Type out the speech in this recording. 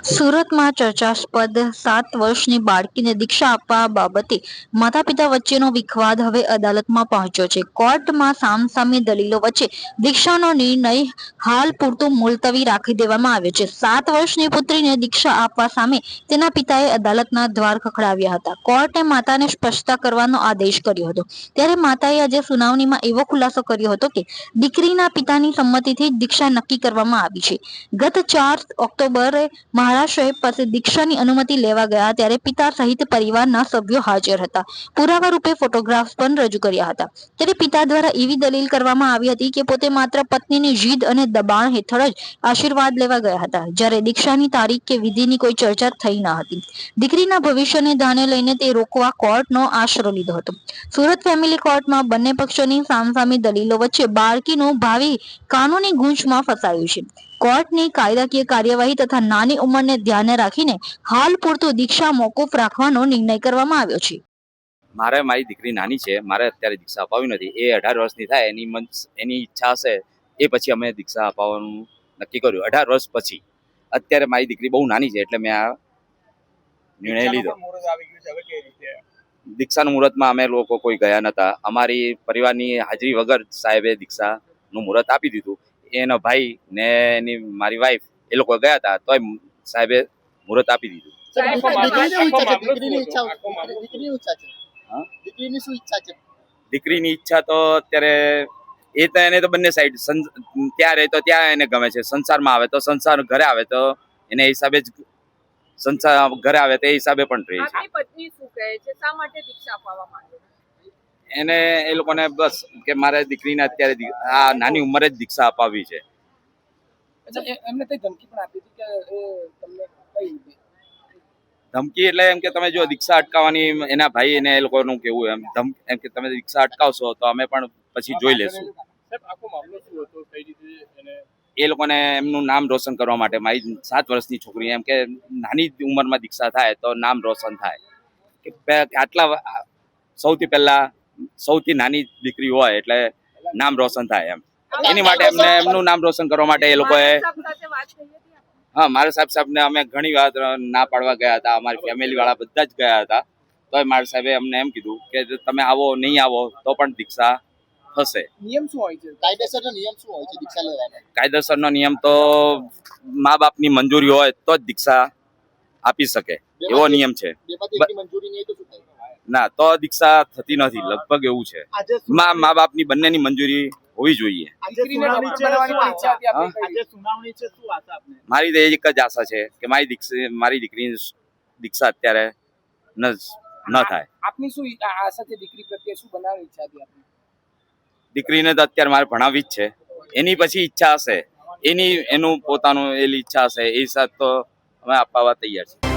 સુરતમાં ચર્ચાસ્પદ 7 વર્ષની બાળકીને દીક્ષા આપવા બાબતે માતા પિતા વચ્ચેનો વિવાદ હવે અદાલતમાં પહોંચ્યો છે. કોર્ટમાં સામસામી દલીલો વચ્ચે દીક્ષાનો નિર્ણય હાલ પૂરતો મુલતવી રાખી દેવામાં આવ્યો છે. 7 વર્ષની પુત્રીને દીક્ષા આપવા સામે તેના પિતાએ અદાલતના દ્વાર ખખડાવ્યા હતા. કોર્ટે માતાને સ્પષ્ટતા કરવાનો આદેશ કર્યો હતો. ત્યારે માતાએ આજે સુનાવણીમાં એવો ખુલાસો કર્યો હતો કે દીકરીના પિતાની સંમતિથી જ દીક્ષા નક્કી કરવામાં આવી છે. ગત 4 ઓક્ટોબરે મહારાષ્ટ્ર પાસે દીક્ષાની અનુમતિ લેવા ગયા ત્યારે પિતા સહિત પરિવારના સભ્યો હાજર હતા. પુરાવા રૂપે ફોટોગ્રાફ્સ પણ રજૂ કર્યા હતા. ત્યારે પિતા દ્વારા એવી દલીલ કરવામાં આવી હતી કે પોતે માત્ર પત્નીની જીદ અને દબાણ હેઠળ જ આશીર્વાદ લેવા ગયા હતા, જ્યારે દીક્ષાની તારીખ કે વિધિની કોઈ ચર્ચા થઈ ન હતી. દીકરીના ભવિષ્યને ધ્યાને લઈને તે રોકવા કોર્ટનો આશરો લીધો હતો. સુરત ફેમિલી કોર્ટમાં બંને પક્ષોની સામસામી દલીલો વચ્ચે બાળકીનું ભાવિ કાનૂની ગૂંચમાં ફસાયું છે. કોર્ટની કાયદાકીય કાર્યવાહી તથા નાની ઉંમરને ધ્યાને રાખીને હાલ પૂરતું દીક્ષા મોકૂફ રાખવાનો નિર્ણય કરવામાં આવ્યો છે. મારી દીકરી નાની છે, મારે અત્યારે દીક્ષા અપાવી નથી. એ 18 વર્ષની થાય એની ઈચ્છા હશે એ પછી અમે દીક્ષા અપાવવાનું નક્કી કર્યું. 18 વર્ષ પછી. અત્યારે મારી દીકરી બહુ નાની છે એટલે મેં આ નિર્ણય લીધો. દીક્ષાનું મુહૂર્તમાં અમે લોકો કોઈ ગયા નતા. અમારી પરિવારની હાજરી વગર સાહેબે દીક્ષાનું મુહૂર્ત આપી દીધું. એનો ભાઈ ને મારી વાઈફ એ લોકો ગયા હતા તોય સાહેબે મુહૂર્ત આપી દીધું. દીકરીની ઈચ્છા તો અત્યારે એને તો બંને સાઈડ ત્યાં રહે તો ત્યાં એને ગમે છે, સંસારમાં આવે તો સંસાર, ઘરે આવે તો એને હિસાબે જ સંસાર, ઘરે આવે તે હિસાબે પણ રહે છે. પત્ની શું કહે છે, શા માટે દીક્ષા અપાવવા માંગે છે? એને એ લોકોને બસ કે મારે દીકરીને અત્યારે આ નાની ઉંમરે જ દીક્ષા અપાવવી છે. એમને કઈ ધમકી પણ આપી હતી કે તમને કઈ ધમકી એટલે એમ કે તમે જો દીક્ષા અટકાવવાની, એના ભાઈ એને એ લોકોનું કેવું એમ કે તમે દીક્ષા અટકાવશો તો અમે પણ પછી જોઈ લેશું. એ લોકોને એમનું નામ રોશન કરવા માટે, મારી 7 વર્ષની છોકરી, એમ કે નાની ઉંમરમાં દીક્ષા થાય તો નામ રોશન થાય. કે આટલા સૌથી પહેલા સૌથી નાની દીકરી હોય એટલે નામ રોશન થાય એમ. એની માટે એમનું નામ રોશન કરવા માટે એ લોકોએ, હા, મારા સાહેબને અમે ઘણી વાર ના પાડવા ગયા હતા. અમારી ફેમિલી વાળા બધા જ ગયા હતા. તો મારા સાહેબે અમને એમ કીધું કે તમે આવો, નહીં આવો તો પણ દીક્ષા થશે. નિયમ શું હોય છે? કાયદેસરનો નિયમ શું હોય છે દીક્ષા લેવાનો? કાયદેસરનો નિયમ તો મા બાપની મંજૂરી હોય તો જ દીક્ષા આપી શકે એવો નિયમ છે. ના તો દીક્ષા થતી નથી, લગભગ એવું છે. મા બાપની બંનેની મંજૂરી હોવી જોઈએ. મારી તો એક જ આશા છે કે મારી દીકરીની દીક્ષા અત્યારે ન થાય. આપની શું આશા છે દીકરી પ્રત્યે? શું બનાવવાની ઈચ્છા હતી આપની? દીકરીને તો અત્યારે મારે ભણાવવી જ છે. એની પછી ઈચ્છા હશે, એનું પોતાનું એની ઈચ્છા હશે, એ હિસાબ તો અમે અપાવવા તૈયાર છીએ.